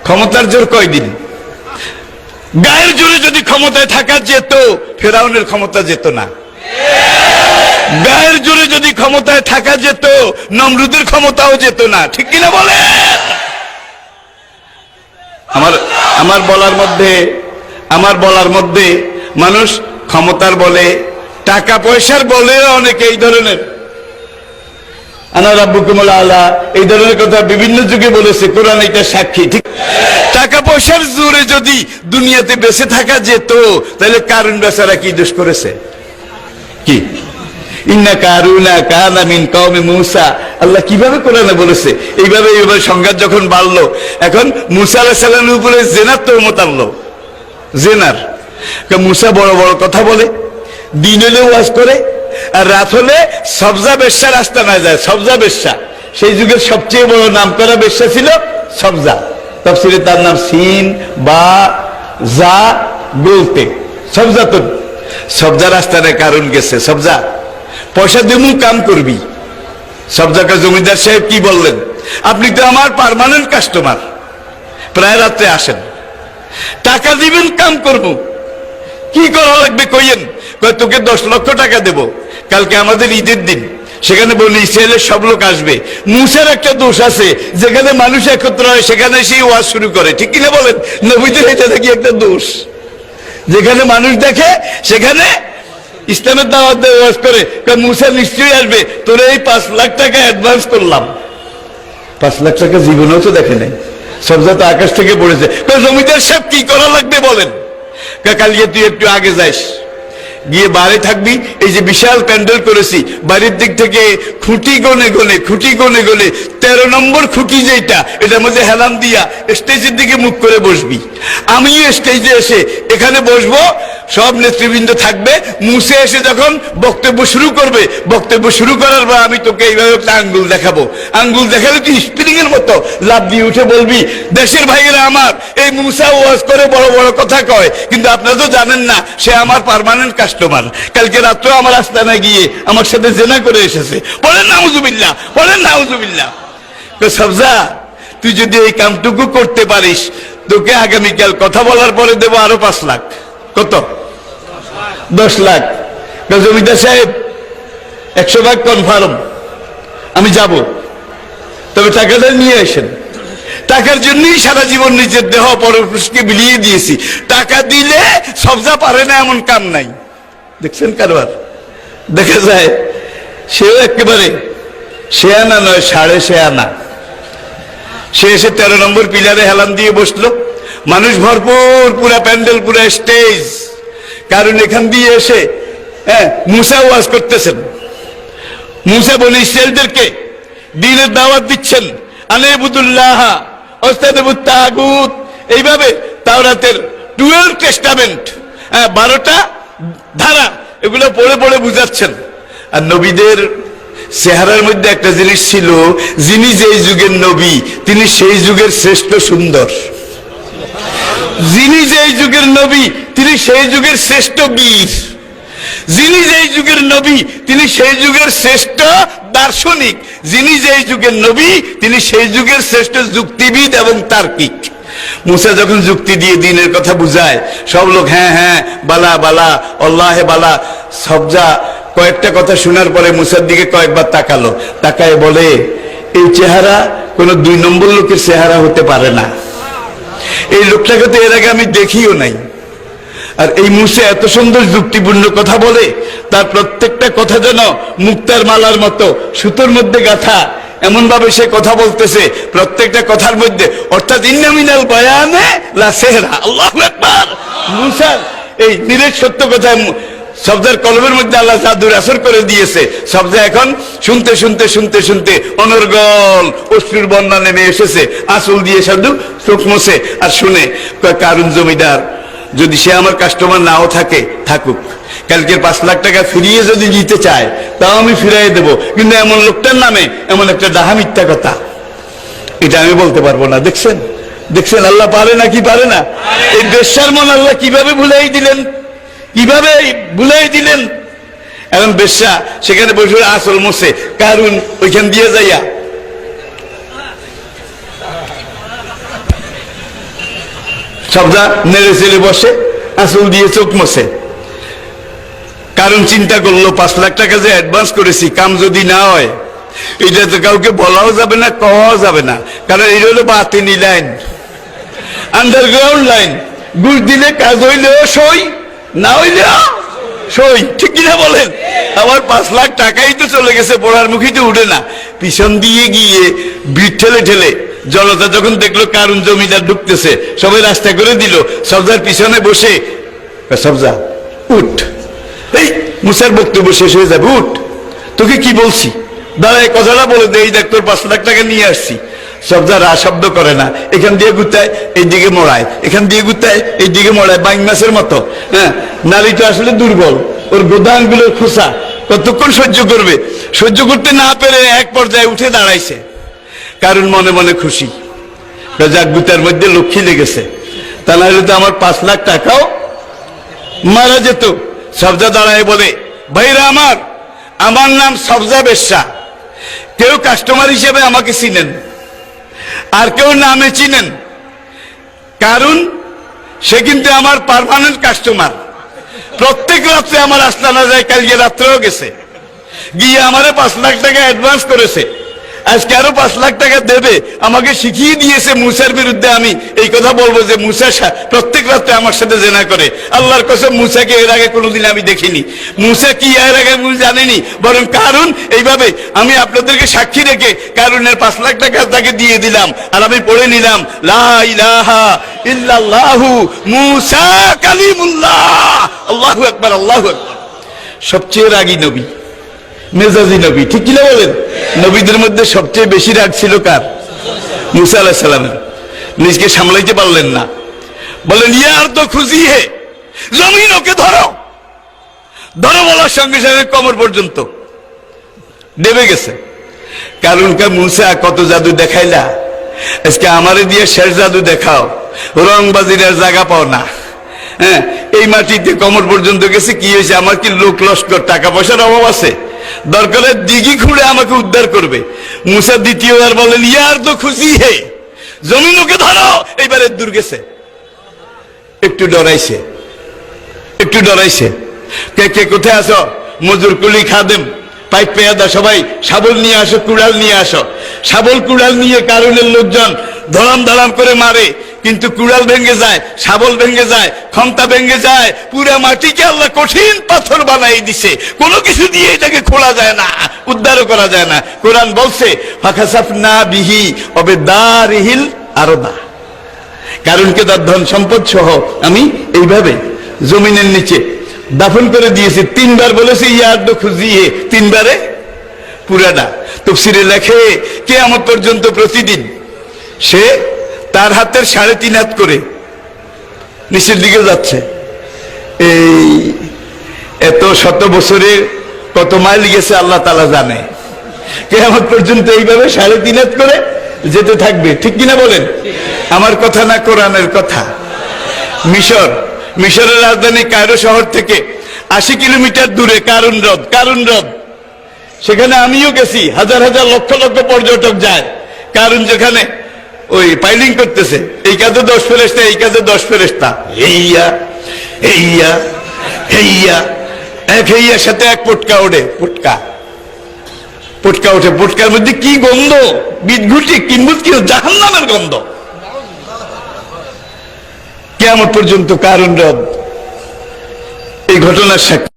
ক্ষমতার জোর কয়দিন? গায়ের জোরে যদি ক্ষমতায় থাকা যেত, ফেরাউনের ক্ষমতা যেত না। গায়ের জোরে যদি ক্ষমতায় থাকা যেত, নমরুদের ক্ষমতাও যেত না। ঠিক কিনা বলে? আমার বলার মধ্যে মানুষ ক্ষমতার বলে, টাকা পয়সার বলে, অনেকে এই ধরনের আনা রাব্বুকুমুল আলা এই ধরনের কথা বিভিন্ন যুগে বলেছে। কোরআন এটা সাক্ষী। ঠিক, টাকা পয়সার জোরে যদি দুনিয়াতে বেঁচে থাকা যেত, তাহলে কারুন বেচারা কি দোষ করেছে? কি ইন্না কারুনা কানা মিন কওমি মূসা, আল্লাহ কিভাবে কোরআনে বলেছে। এইভাবে সংঘাত যখন বাড়লো, এখন মূসা আলাইহিস সালামের উপরে জেনার তহমত আনলো। জেনার মূসা বড় বড় কথা বলে, দিন হলে ওয়াজ করে, আর রাত হলে সবজা বেশ্যা রাস্তা না যায়। সবজা বেশ্যা সেই যুগের সবচেয়ে বড় নাম করা বেশ্যা ছিল সবজা। তাফসীরে তার নাম সিন বা জা বলতে সবজা। তো সবজা রাস্তার কারণ গেছে, সবজা পয়সা দিমু কাম করবি। সবজাকে জমিদার সাহেব কি বললেন, আপনি তো আমার পার্মানেন্ট কাস্টমার, প্রায় রাত্রে আসেন, টাকা দিবেন কাম করব। কি করা লাগবে কইয়েন? তোকে 10 লক্ষ টাকা দেব, কালকে আমাদের ঈদের দিন, সেখানে বলি ইসরায়েলের সব লোক আসবে। মূসার একটা দোষ আছে, যেখানে মানুষ একত্র হয় সেখানে সেই ওয়াজ শুরু করে। ঠিক কিনা বলেন? নবীদের এটা দেখি একটা দোষ, যেখানে মানুষ দেখে সেখানে ইসলামের দাওয়াত দিয়ে ওয়াজ করে। মূসা নিশ্চয়ই আসবে, তোর এই 5 লাখ টাকা অ্যাডভান্স করলাম। 5 লাখ টাকা জীবনেও তো দেখে নাই। সবজা তো আকাশ থেকে পড়েছে। জমিদার সাহেব কি করা লাগবে বলেন? কালকে তুই একটু আগে যাইস, গিয়ে বাড়ি থাকবি। এই যে বিশাল প্যান্ডেল করেছি, বাড়ির দিক থেকে খুঁটি গনে গনে 13 নম্বর খুঁটি যেটা, এটার মধ্যে হেলান দিয়া স্টেজের দিকে মুখ করে বসবি। আমিও স্টেজে এসে এখানে বসবো, সব নেতৃবৃন্দ থাকবে। মুসে এসে যখন বক্তব্য শুরু করবে, বক্তব্য শুরু করার পর আমি তোকে এইভাবে একটা আঙ্গুল দেখাবো। আঙ্গুল দেখালে তুই স্প্রিং এর মতো লাফ দিয়ে উঠে বলবি, দেশের ভাইয়েরা আমার, এই মুসা ওয়াজ করে বড় বড় কথা কয়, কিন্তু আপনারা তো জানেন না সে আমার পার্মানেন্ট কাস্টমার। কালকে রাত্রে আমার আস্তানায় গিয়ে আমার সাথে জেনা করে এসেছে। বলেন নাউজুবিল্লাহ, বলেন নাউজুবিল্লাহ। সবজা, তুই যদি এই কামটুকু করতে পারিস, তোকে আগামীকাল কথা বলার পরে দেবো আরো 5 লাখ। কত? 10 লাখ। জমিদার সাহেব 100% কনফার্ম, আমি যাব, তবে টাকাটা নিয়ে আসেন। টাকার জন্যই সারা জীবন নিজের দেহ পরপুরুষকে বিলিয়ে দিয়েছি। টাকা দিলে সবজা পারে না এমন কাম নাই। দেখছেন কারবার? দেখা যায় সেও একেবারে শেয়ানা নয়, 6.5 আনা। সে এসে 13 নম্বর পিলারে হেলান দিয়ে বসলো, মানুষ ভরপুর, পুরা প্যান্ডেল, পুরা স্টেজ। কারণ এখান দিয়ে এসে মুসা ওয়াজ করতেছেন। মুসা বনি ইসরাইলদেরকে দ্বীনের দাওয়াত দিচ্ছেন, আনাইবুদুল্লাহ ওয়াস্তানিবুত তাগুত। এইভাবে তাওরাতের 12 টেস্টামেন্ট, 12টা ধারা, এগুলো পড়ে পড়ে বুঝাচ্ছেন। আর নবীদের চেহারার মধ্যে একটা জিনিস ছিল, যিনি যেই যুগের নবী তিনি সেই যুগের শ্রেষ্ঠ সুন্দর। যিনি যেই যুগের নবী তিনি সেই যুগের শ্রেষ্ঠ বীর। যিনি যেই যুগের নবী তিনি সেই যুগের শ্রেষ্ঠ দার্শনিক। যিনি যেই যুগের নবী তিনি সেই যুগের শ্রেষ্ঠ যুক্তিবিদ এবং তার্কিক। মুসা যখন যুক্তি দিয়ে দ্বীনের কথা বুঝায়, সব লোক হ্যাঁ হ্যাঁ বালা বালা আল্লাহে বালা। সবজা কয়েকটা কথা শোনার পরে মুসার দিকে কয়েকবার তাকালো, তাকায় বলে, এই চেহারা কোন 2 নম্বর লোকের চেহারা হতে পারে না। এই লোকটাকে তো এর আগে আমি দেখিও নাই। আর এই মুসা এত সুন্দর যুক্তিপূর্ণ কথা বলে, তার প্রত্যেকটা কথা যেন মুক্তার মালার মতো সুতোর মধ্যে গাঁথা। এমন ভাবে সে কথা বলতেছে, প্রত্যেকটা কথার মধ্যে, অর্থাৎ ইন্না মিনাল বায়ানে লা সেহরা। আল্লাহু আকবার। মুসার এই নিরেট সত্য কথা সবজার কলমের মধ্যে আল্লাহ জাদুর আসর করে দিয়েছে। সবজা এখন শুনতে শুনতে শুনতে শুনতে অনর্গল অশ্রুর বন্যা নেমে এসেছে। আসল দিয়ে সাধু চোখ মোছে আর শুনে, কারুন জমিদার যদি সে আমার কাস্টমার নাও থাকে, থাকুক, কালকের 5 লাখ টাকা ফিরিয়ে যদি দিতে চায় তাও আমি ফিরাই দেবো, কিন্তু এমন লোকটার নামে এমন একটা ডাহা মিথ্যা কথা, এটা আমি বলতে পারবো না। দেখছেন, দেখছেন আল্লাহ পারে না কি পারে না? এই বেশ্যার মন আল্লাহ কিভাবে ভুলাই দিলেন, কিভাবে ভুলাই দিলেন। এখন বেশ্যা সেখানে বসে আসল মোছে, কারুন ওইখান দিয়ে যাইয়া সবজা নেড়ে চেড়ে বসে, আঁচল দিয়ে চোখ মোছে। কারণ চিন্তা করলো 5 লাখ টাকা যে অ্যাডভান্স করেছি, কাম যদি না হয় এটা তো কাউকে বলাও যাবে না, কওয়াও যাবে না। কারণ এটা হলো বাতিনি লাইন, আন্ডারগ্রাউন্ড লাইন। ঘুষ দিলে কাজ হইলেও সই, না হইলেও সই, ঠিক কিনা বলেন? আমার 5 লাখ টাকাই তো চলে গেছে, পড়ার মুখী তো উঠে না। পিছন দিয়ে গিয়ে ভিড় ঠেলে ঠেলে জনতা যখন দেখলো কারণ জমিদার ঢুকতেছে, সবাই রাস্তা করে দিল। সবজার পিছনে বসে, সবজা উঠ, এই মুসার বক্তব্য শেষ হয়ে যাবে, উঠ, তোকে কি বলছি, দাঁড়ায় কথাটা বলে দে, এই দেখ তোর 5 লাখ টাকা নিয়ে আসছি। সবজা রা শব্দ করে না, এখান দিয়ে গুতায় এইদিকে মড়ায়, এখান দিয়ে গুতায় এইদিকে মড়ায়, বাইং মাছের মতো। হ্যাঁ, নারী তো আসলে দুর্বল, ওর গোদানগুলোর খোসা কতক্ষণ সহ্য করবে? সহ্য করতে না পেরে এক পর্যায়ে উঠে দাঁড়াইছে। কারণ মনে মনে খুশি, যাক গুতার মধ্যে লক্ষ্মী লেগেছে, তা না হলে তো আমার 5 লাখ টাকাও মারা যেত। সবজা দাঁড়ায় বলে, ভাইরা আমার নাম সবজা বেশ্যা। কেউ কাস্টমার হিসেবে আমাকে চিনেন, আর কেউ নামে চিনেন। কারণ সে কিন্তু আমার পার্মানেন্ট কাস্টমার। প্রত্যেক রাত্রে আমার আস্তানা যায়, কালকে রাত্রেও গেছে, গিয়ে আমারে 5 লাখ টাকা অ্যাডভান্স করেছে, আজকে আরো 5 লাখ টাকা দেবে। আমাকে শিখিয়ে দিয়েছে মুসার বিরুদ্ধে আমি এই কথা বলবো যে মুসা প্রত্যেক রাত্রে আমার সাথে জেনা করে। আল্লাহর কসম, মুসাকে এর আগে কোনোদিন আমি দেখিনি। মুসা কি এর আগে আমি জানিনি, বরং কারণ এইভাবে আমি আপনাদেরকে সাক্ষী রেখে কারণের 5 লাখ টাকা তাকে দিয়ে দিলাম। আর আমি পড়ে নিলাম, লা ইলাহা ইল্লাল্লাহু মুসা কালিমুল্লাহ, আল্লাহু আকবার, আল্লাহু আকবার। সবচেয়ে রাগী নবী, মেজাজি নবী, ঠিক কিনা বলেন? নবীদের মধ্যে সবচেয়ে বেশি রাগ ছিল কার? মুসা আলাইহিস সালামের। নিজকে সামলাইতে পারলেন না, বলেন ইয়ার তো খুশি হে, জমিন ওকে ধরো। ধরো বলার সঙ্গে সঙ্গে কোমর পর্যন্ত ডেবে গেছে। কারণ কা মুসা কত জাদু দেখাইলা, আজকে আমারে দিয়ে শেষ জাদু দেখাও, রংবাজির আর জায়গা পাও না। হ্যাঁ, এই মাটিতে কোমর পর্যন্ত গেছে, কি হয়েছে? আমার কি লোক লস্কর টাকা পয়সার অভাব আছে? দরকারে দিঘি খুঁড়ে আমাকে উদ্ধার করবে। মুসা দ্বিতীয়বার বলেন, ইয়ার তো খুশি হে, জমিন ওকে ধরো। এইবারে দূর গেছে, একটু ডরাইছে, একটু ডরাইছে। কে কে কোথায় আসো? মজুর কুলি খাদেম পাইপ পেয়াদা সবাই শাবল নিয়ে আসো, কুড়াল নিয়ে আসো। শাবল কুড়াল নিয়ে কারণের লোকজন ধরাম ধরাম করে মারে, কিন্তু কুড়াল ভেঙে যায়, শাবল ভেঙে যায়, খন্তা ভেঙে যায়, পুরা মাটিকে আল্লাহ কঠিন পাথর বানাই দিছে। কোনো কিছু দিয়ে এটাকে খোলা যায় না, উদ্ধারও করা যায় না। কোরআন বলছে, ফাখাসাফনা বিহি ওয়াবিদারিহিল আরদা, কারণকে তার ধন সম্পদ সহ আমি এইভাবে জমিনের নিচে দাফন করে দিয়েছি। 3 বার বলেছে ইয়াদ খুঁজিয়ে, 3 বারে পুরাটা। তাফসীরে লেখে কিয়ামত পর্যন্ত প্রতিদিন সে তার হাতের 3.5 হাত করে নিচের দিকে যাচ্ছে। এই এত শত বছরে কত মাইল গেছে আল্লাহ তাআলা জানে। কিয়ামত পর্যন্ত এইভাবে 3.5 হাত করে যেতে থাকবে, ঠিক কিনা বলেন? আমার কথা না, কোরআনের কথা। মিশরের রাজধানী কায়রো শহর থেকে 80 কিলোমিটার দূরে কারুন হ্রদ, সেখানে আমিও গেছি। হাজার হাজার লক্ষ লক্ষ পর্যটক যায়। কারণ যেখানে ওই পাইলিং করতেছে, এই কাজে 10 ফেরেশতা, এই কাজে 10 ফেরেশতা, হেইয়া হেইয়া হেইয়া, এক হেইয়ার সাথে এক পটকা ওঠে, পটকা ওঠে। পটকার মধ্যে কি গন্ধ, বিদঘুটি কিম্বুত কি জাহান্নামের গন্ধ। কিয়ামত পর্যন্ত কারুন হ্রদ এই ঘটনার সাক্ষী।